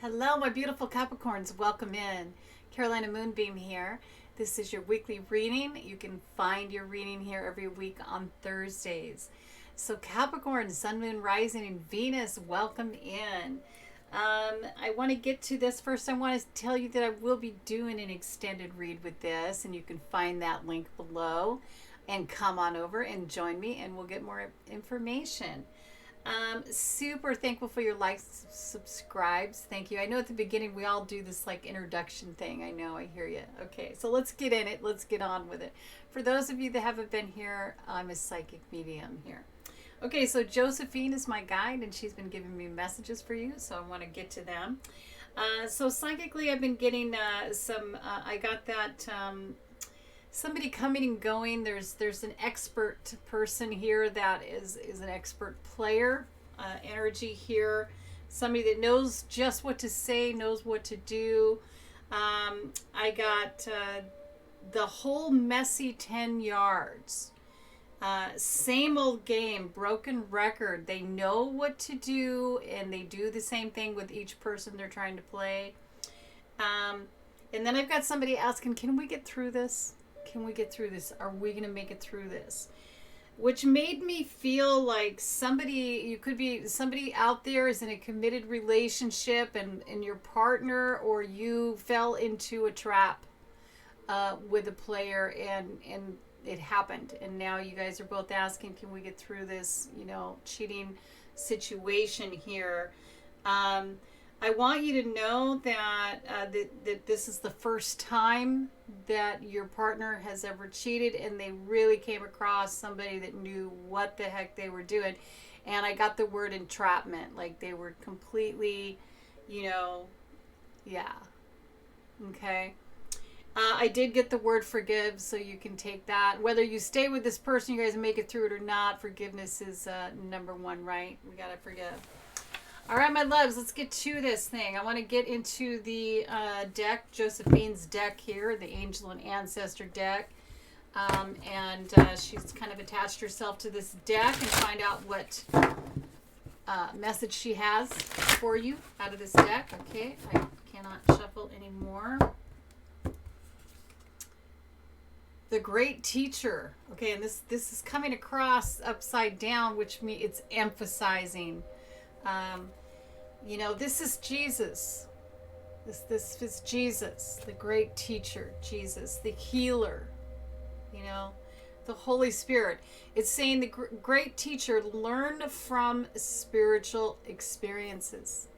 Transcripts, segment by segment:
Hello, my beautiful Capricorns. Welcome in. Carolina Moonbeam here. This is your weekly reading. You can find your reading here every week on Thursdays. So Capricorn, Sun, Moon, Rising, and Venus, welcome in. I want to get to this first. I want to tell you that I will be doing an extended read with this, and you can find that link below. And come on over and join me, and we'll get more information. Super thankful for your likes, subscribes. Thank you. I know at the beginning we all do this like introduction thing. I know, I hear you. Okay, so let's get in it. Let's get on with it. For those of you that haven't been here, I'm a psychic medium here. Okay, so Josephine is my guide, and she's been giving me messages for you, so I want to get to them. So psychically, I've been getting I got that somebody coming and going. There's an expert person here that is an expert player energy here. Somebody that knows just what to say, knows what to do. I got the whole messy 10 yards. Same old game, broken record. They know what to do, and they do the same thing with each person they're trying to play. And then I've got somebody asking, can we get through this? Can we get through this? Are we going to make it through this? Which made me feel like you could be somebody out there is in a committed relationship, and your partner or you fell into a trap with a player, and it happened. And now you guys are both asking, can we get through this, cheating situation here? I want you to know that that this is the first time that your partner has ever cheated, and they really came across somebody that knew what the heck they were doing. And I got the word entrapment, like they were completely, yeah. Okay. I did get the word forgive, so you can take that. Whether you stay with this person, you guys make it through it or not, forgiveness is number one, right? We got to forgive. All right, my loves, let's get to this thing. I want to get into the deck, Josephine's deck here, the Angel and Ancestor deck. And she's kind of attached herself to this deck, and find out what message she has for you out of this deck. Okay, I cannot shuffle anymore. The Great Teacher. Okay, and this is coming across upside down, which means it's emphasizing. This is Jesus. This is Jesus, the great teacher, Jesus, the healer, the Holy Spirit. It's saying the great teacher learned from spiritual experiences.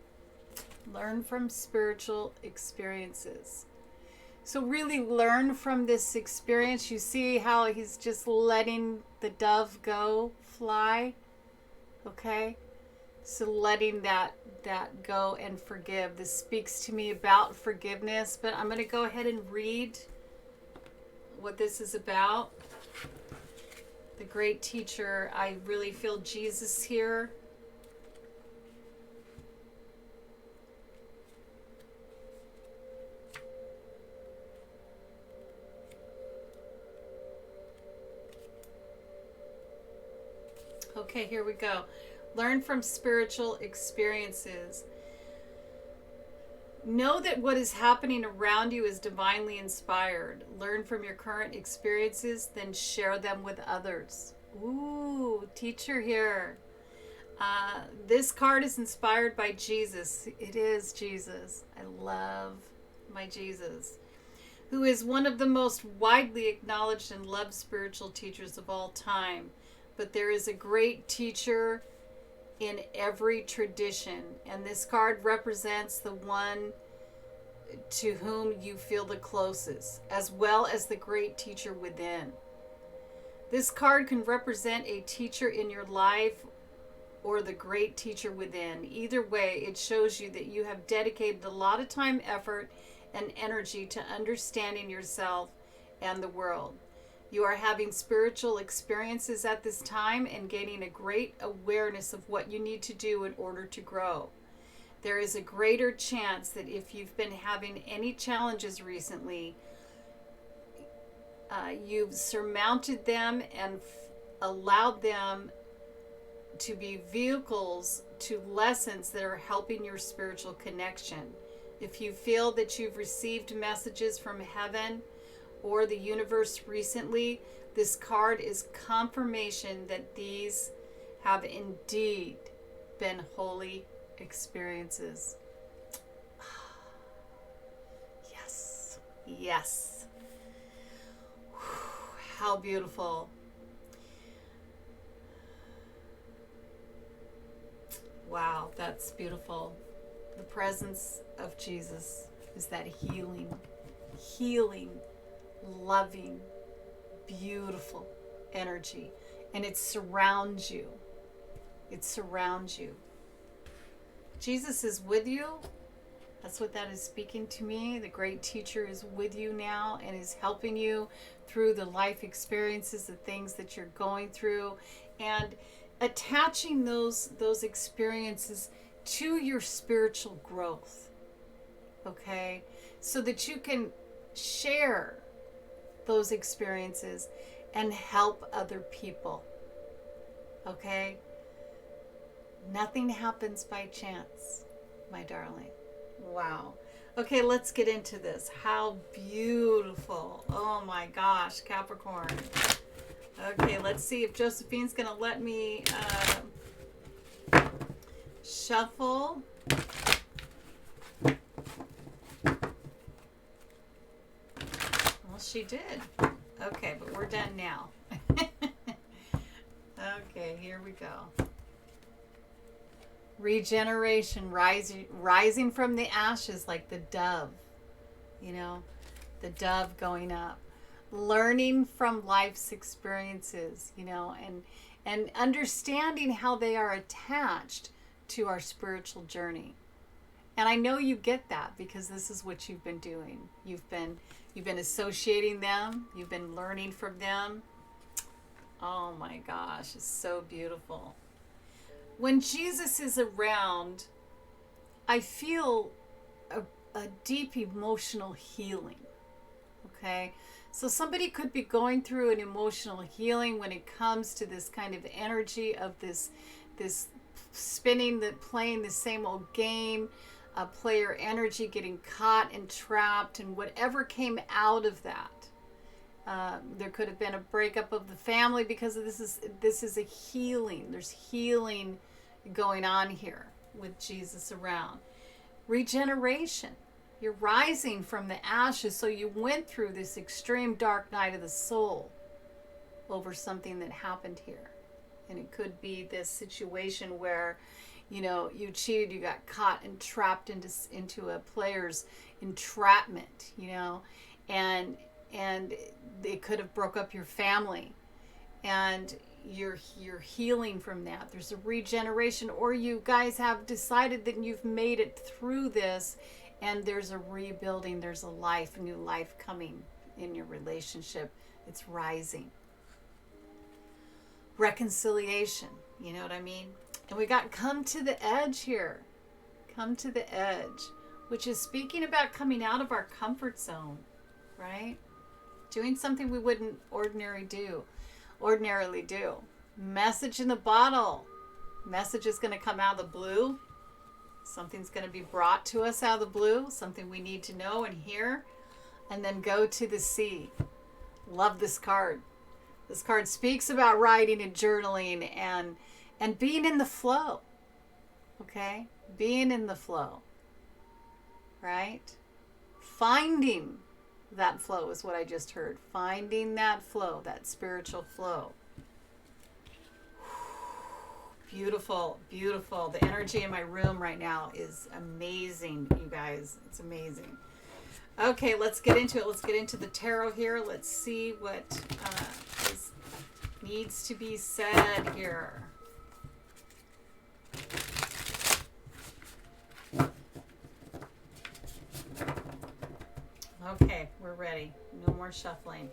Learn from spiritual experiences. So really learn from this experience. You see how he's just letting the dove go fly? Okay? So letting that go and forgive. This speaks to me about forgiveness, but I'm going to go ahead and read what this is about. The great teacher. I really feel Jesus here. Okay, here we go. Learn from spiritual experiences. Know that what is happening around you is divinely inspired. Learn from your current experiences, then share them with others. Ooh, teacher here. This card is inspired by Jesus. It is Jesus. I love my Jesus, who is one of the most widely acknowledged and loved spiritual teachers of all time. But there is a great teacher in every tradition, and this card represents the one to whom you feel the closest, as well as the great teacher within. This card can represent a teacher in your life or the great teacher within. Either way, it shows you that you have dedicated a lot of time, effort, and energy to understanding yourself and the world. You are having spiritual experiences at this time and gaining a great awareness of what you need to do in order to grow. There is a greater chance that if you've been having any challenges recently, you've surmounted them and allowed them to be vehicles to lessons that are helping your spiritual connection. If you feel that you've received messages from heaven or the universe recently, this card is confirmation that these have indeed been holy experiences. Yes. Yes. How beautiful. Wow, that's beautiful. The presence of Jesus is that healing, loving, beautiful energy. And it surrounds you. It surrounds you. Jesus is with you. That's what that is speaking to me. The great teacher is with you now and is helping you through the life experiences, the things that you're going through, and attaching those experiences to your spiritual growth. Okay? So that you can share those experiences and help other people. Okay? Nothing happens by chance, my darling. Wow. Okay, let's get into this. How beautiful. Oh my gosh, Capricorn. Okay, let's see if Josephine's going to let me shuffle. Well, she did. Okay, but we're done now. Okay, here we go. Regeneration, rising from the ashes like the dove, you know, the dove going up, learning from life's experiences, you know, and understanding how they are attached to our spiritual journey. And I know you get that because this is what you've been doing. You've been associating them, you've been learning from them. Oh my gosh, it's so beautiful. When Jesus is around, I feel a deep emotional healing. Okay? So somebody could be going through an emotional healing when it comes to this kind of energy of this spinning, playing the same old game, player energy, getting caught and trapped, and whatever came out of that. There could have been a breakup of the family because of this is a healing. There's healing going on here with Jesus around. Regeneration. You're rising from the ashes, so you went through this extreme dark night of the soul over something that happened here. And it could be this situation where, you know, you cheated, you got caught and trapped into a player's entrapment, you know, and it could have broke up your family, and you're healing from that. There's a regeneration, or you guys have decided that you've made it through this, and there's a rebuilding. There's a new life coming in your relationship. It's rising. Reconciliation, you know what I mean? And we got come to the edge here. Come to the edge, which is speaking about coming out of our comfort zone, right? Doing something we wouldn't ordinarily do. Message in the bottle. Message is going to come out of the blue. Something's going to be brought to us out of the blue. Something we need to know and hear. And then go to the sea. Love this card. This card speaks about writing and journaling and being in the flow. Okay? Being in the flow. Right? Finding that flow is what I just heard. Finding that flow, that spiritual flow. Beautiful, beautiful. The energy in my room right now is amazing, you guys. It's amazing. Okay, let's get into it. Let's get into the tarot here. Let's see what needs to be said here. Okay, we're ready. No more shuffling.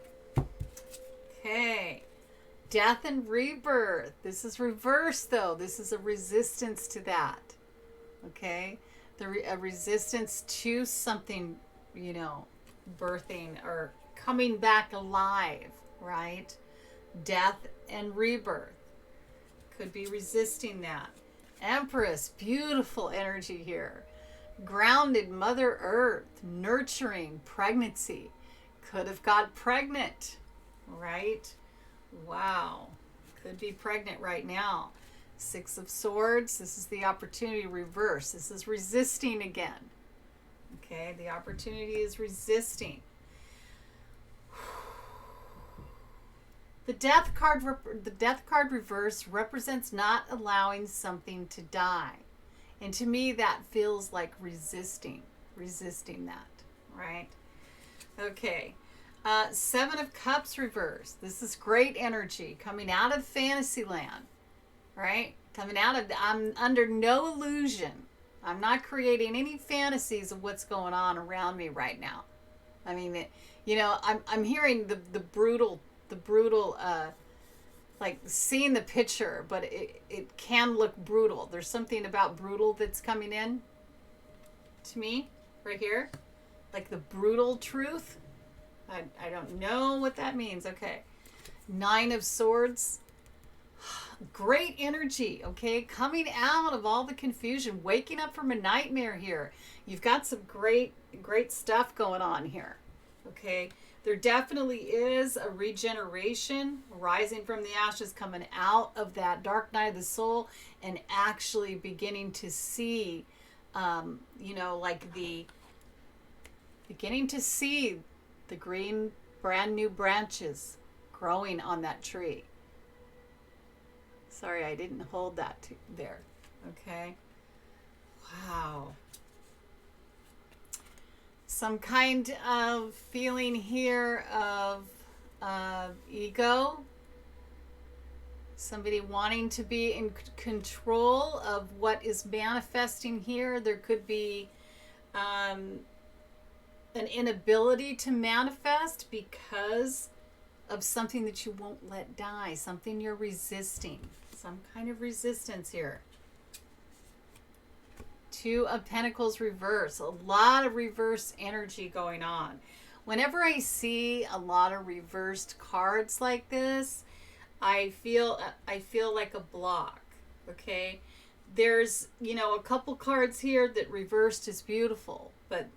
Okay. Death and rebirth. This is reverse, though. This is a resistance to that. Okay? A resistance to something, you know, birthing or coming back alive, right? Death and rebirth. Could be resisting that. Empress, beautiful energy here. Grounded Mother Earth, nurturing pregnancy. Could have got pregnant, right? Wow. Could be pregnant right now. Six of Swords. This is the opportunity reverse. This is resisting again. Okay, the opportunity is resisting. The Death card reverse represents not allowing something to die. And to me that feels like resisting that, right? Okay. Seven of Cups reverse. This is great energy coming out of Fantasyland, right? Coming out of, I'm under no illusion. I'm not creating any fantasies of what's going on around me right now. I mean, I'm hearing the brutal, like seeing the picture, but it can look brutal. There's something about brutal that's coming in to me right here, like the brutal truth. I don't know what that means. Okay. Nine of Swords. Great energy, okay? Coming out of all the confusion, waking up from a nightmare here. You've got some great stuff going on here, okay? There definitely is a regeneration, rising from the ashes, coming out of that dark night of the soul and actually beginning to see, beginning to see the green brand new branches growing on that tree. Sorry, I didn't hold that there. Okay. Wow. Some kind of feeling here of ego. Somebody wanting to be in control of what is manifesting here. There could be an inability to manifest because of something that you won't let die, something you're resisting, some kind of resistance here. Two of Pentacles reverse, a lot of reverse energy going on. Whenever I see a lot of reversed cards like this, I feel like a block, okay? There's, a couple cards here that reversed is beautiful, but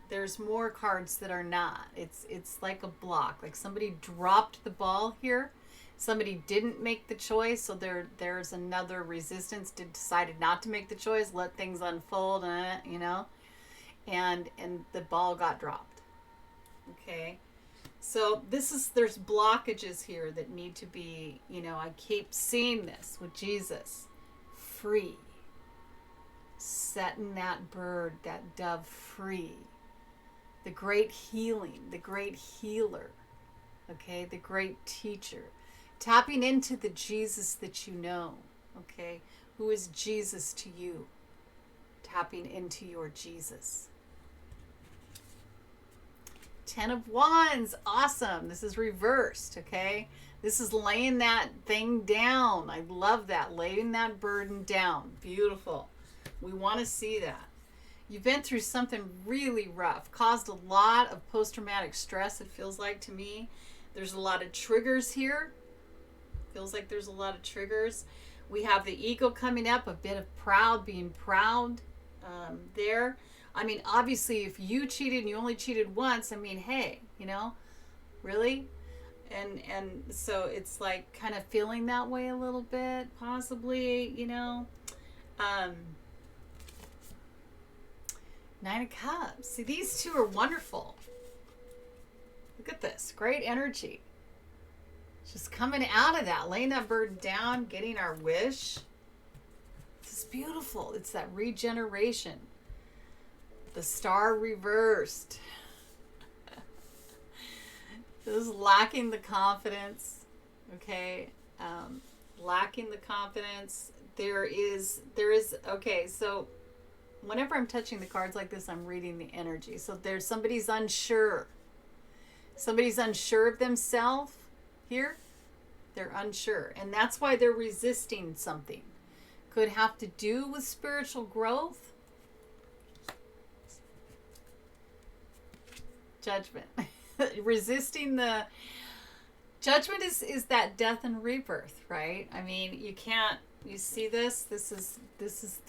there's more cards that are not. It's like a block, like somebody dropped the ball here. Somebody didn't make the choice, so there's another resistance, decided not to make the choice, let things unfold, and the ball got dropped. Okay, so there's blockages here that need to be, I keep seeing this with Jesus, free, setting that bird, that dove free, the great healing, the great healer, okay, the great teacher. Tapping into the Jesus that you know, okay? Who is Jesus to you? Tapping into your Jesus. Ten of Wands, awesome. This is reversed, okay? This is laying that thing down. I love that, laying that burden down. Beautiful. We want to see that. You've been through something really rough, caused a lot of post-traumatic stress, it feels like to me. There's a lot of triggers here. Feels like there's a lot of triggers. We have the ego coming up, a bit of being proud there. I mean, obviously, if you cheated and you only cheated once, I mean, hey, really? And so it's like kind of feeling that way a little bit, possibly, Nine of Cups. See, these two are wonderful. Look at this. Great energy. Just coming out of that, laying that burden down, getting our wish. This is beautiful. It's that regeneration. The Star reversed. This is lacking the confidence. Okay. Lacking the confidence. There is, okay, so whenever I'm touching the cards like this, I'm reading the energy. So there's somebody's unsure. Somebody's unsure of themselves here. They're unsure. And that's why they're resisting something. Could have to do with spiritual growth. Judgment. Resisting Judgment is that death and rebirth, right? I mean, you can't You see this? This is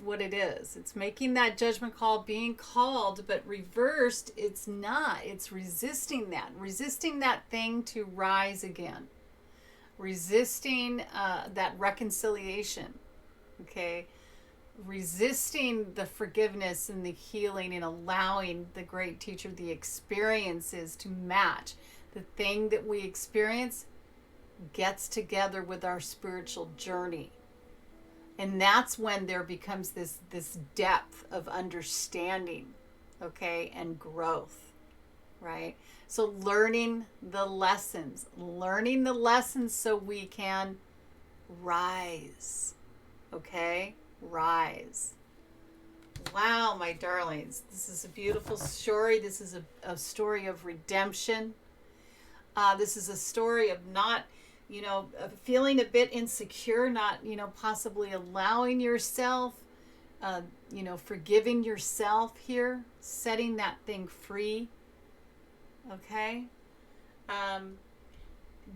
what it is. It's making that judgment call, being called, but reversed, it's not. It's resisting that thing to rise again. Resisting that reconciliation. Okay? Resisting the forgiveness and the healing and allowing the great teacher, the experiences to match. The thing that we experience gets together with our spiritual journey. And that's when there becomes this depth of understanding, okay, and growth, right? So learning the lessons so we can rise, okay? Rise. Wow, my darlings, this is a beautiful story. This is a story of redemption. This is a story of not, of feeling a bit insecure, not, possibly allowing yourself, forgiving yourself here, setting that thing free. Okay?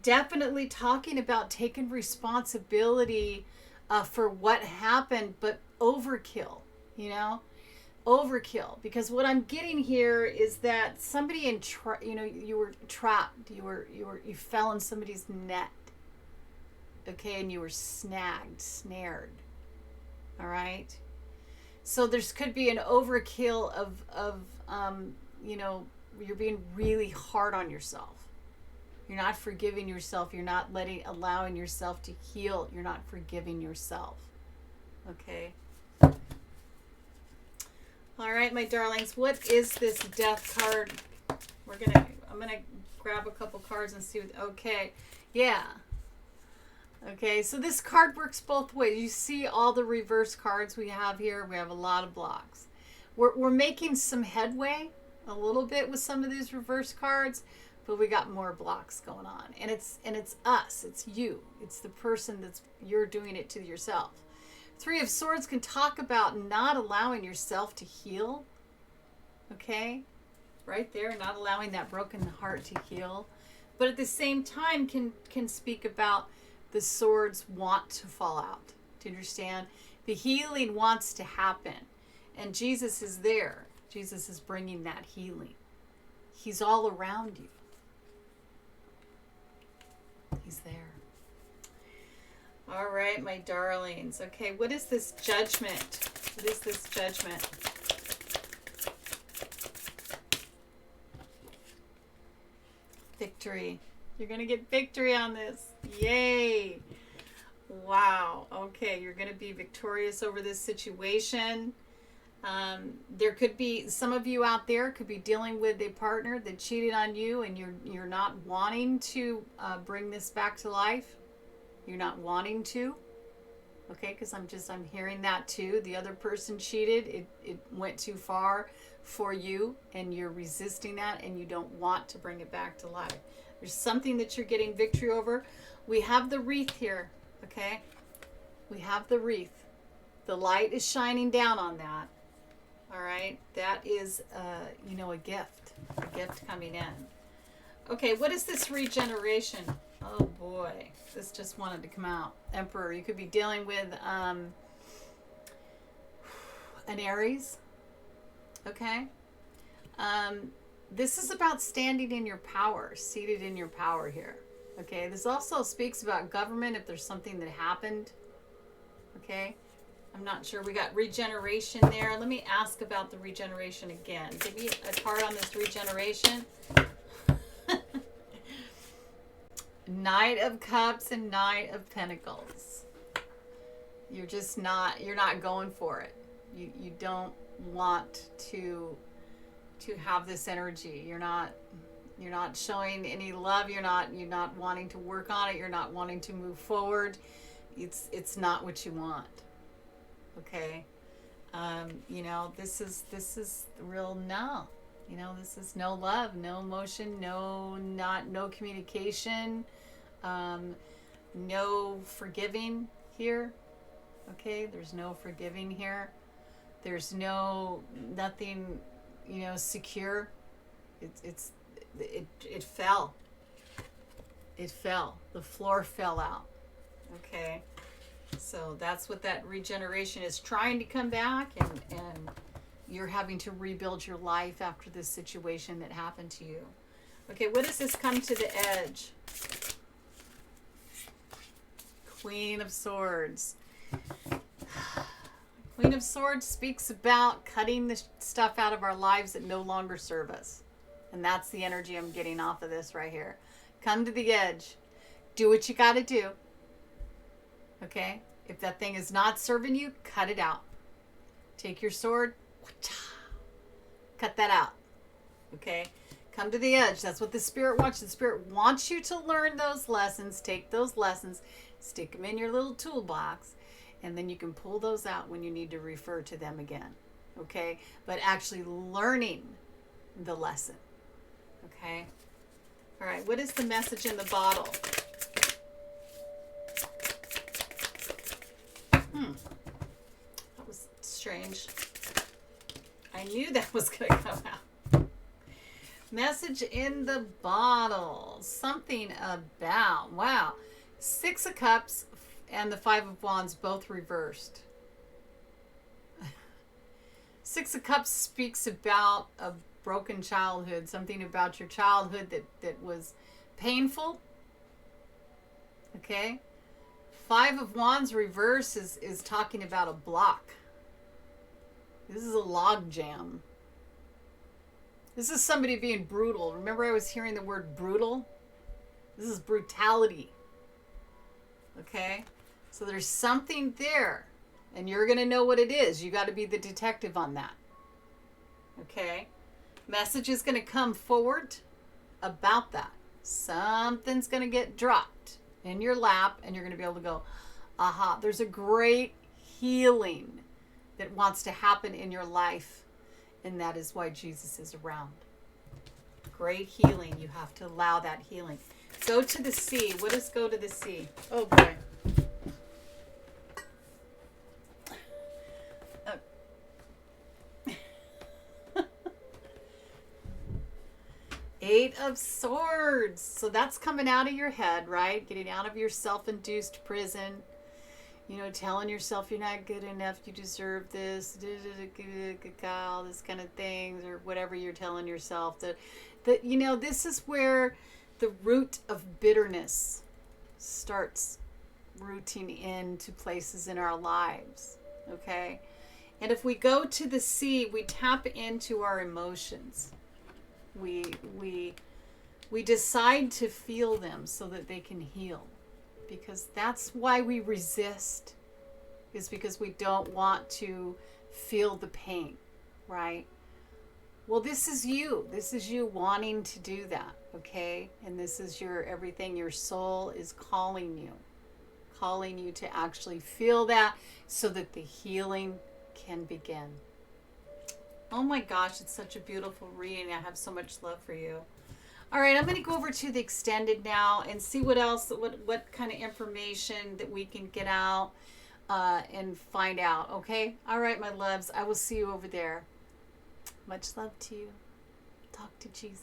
Definitely talking about taking responsibility for what happened, but overkill, overkill. Because what I'm getting here is that somebody you were trapped, you fell in somebody's net. Okay, and you were snared. All right. So there's could be an overkill of you're being really hard on yourself. You're not forgiving yourself. You're not allowing yourself to heal. You're not forgiving yourself. Okay. All right, my darlings. What is this death card? I'm gonna grab a couple cards and see what. Okay. Yeah. Okay, so this card works both ways. You see all the reverse cards we have here. We have a lot of blocks. We're making some headway a little bit with some of these reverse cards, but we got more blocks going on. And it's us. It's you. It's the person you're doing it to yourself. Three of Swords can talk about not allowing yourself to heal. Okay? Right there, not allowing that broken heart to heal. But at the same time can speak about the swords want to fall out. Do you understand? The healing wants to happen. And Jesus is there. Jesus is bringing that healing. He's all around you. He's there. All right, my darlings. Okay, what is this judgment? What is this judgment? Victory. You're going to get victory on this. Yay. Wow. Okay, you're going to be victorious over this situation. There could be, some of you out there could be dealing with a partner that cheated on you, and you're not wanting to bring this back to life. You're not wanting to. Okay, because I'm hearing that too. The other person cheated. It went too far for you, and you're resisting that, and you don't want to bring it back to life. There's something that you're getting victory over. We have the wreath here, okay? We have the wreath. The light is shining down on that, all right? That is, a gift coming in. Okay, what is this regeneration? Oh, boy. This just wanted to come out. Emperor, you could be dealing with an Aries, okay? This is about standing in your power, seated in your power here. Okay, this also speaks about government if there's something that happened. Okay, I'm not sure. We got regeneration there. Let me ask about the regeneration again. Give me a card on this regeneration. Knight of Cups and Knight of Pentacles. You're not going for it. You don't want to have this energy. You're not showing any love. You're not wanting to work on it. You're not wanting to move forward. It's not what you want. Okay. This is real no. This is no love, no emotion, no communication, no forgiving here. Okay, there's no forgiving here. There's nothing, secure. It fell. It fell. The floor fell out. Okay. So that's what that regeneration is trying to come back, and you're having to rebuild your life after this situation that happened to you. Okay, what does this come to the edge? Queen of Swords. Queen of Swords speaks about cutting the stuff out of our lives that no longer serve us. And that's the energy I'm getting off of this right here. Come to the edge. Do what you got to do. Okay? If that thing is not serving you, cut it out. Take your sword. Cut that out. Okay? Come to the edge. That's what the Spirit wants. The Spirit wants you to learn those lessons. Take those lessons. Stick them in your little toolbox. And then you can pull those out when you need to refer to them again. Okay? But actually learning the lesson. Okay? All right. What is the message in the bottle? That was strange. I knew that was going to come out. Message in the bottle. Something about, wow. 6 of Cups and the 5 of Wands both reversed. 6 of Cups speaks about a broken childhood, something about your childhood that was painful. Okay? 5 of Wands reverse is talking about a block. This is a log jam. This is somebody being brutal. Remember I was hearing the word brutal? This is brutality. Okay? So there's something there. And you're going to know what it is. You got to be the detective on that. Okay? Message is going to come forward about that. Something's going to get dropped in your lap, and you're going to be able to go, aha, there's a great healing that wants to happen in your life, and that is why Jesus is around. Great healing. You have to allow that healing. Go to the sea. What does go to the sea? Oh, boy. Eight of Swords. So that's coming out of your head, right? Getting out of your self-induced prison. You know, telling yourself you're not good enough, you deserve this, all this kind of things, or whatever you're telling yourself. That you know, this is where the root of bitterness starts rooting into places in our lives. Okay? And if we go to the sea, we tap into our emotions. We decide to feel them so that they can heal, because that's why we resist, is because we don't want to feel the pain, right? Well, this is you wanting to do that, okay? And this is your everything. Your soul is calling you to actually feel that so that the healing can begin. Oh my gosh, it's such a beautiful reading. I have so much love for you. All right, I'm going to go over to the extended now and see what else, what kind of information that we can get out and find out, okay? All right, my loves, I will see you over there. Much love to you. Talk to Jesus.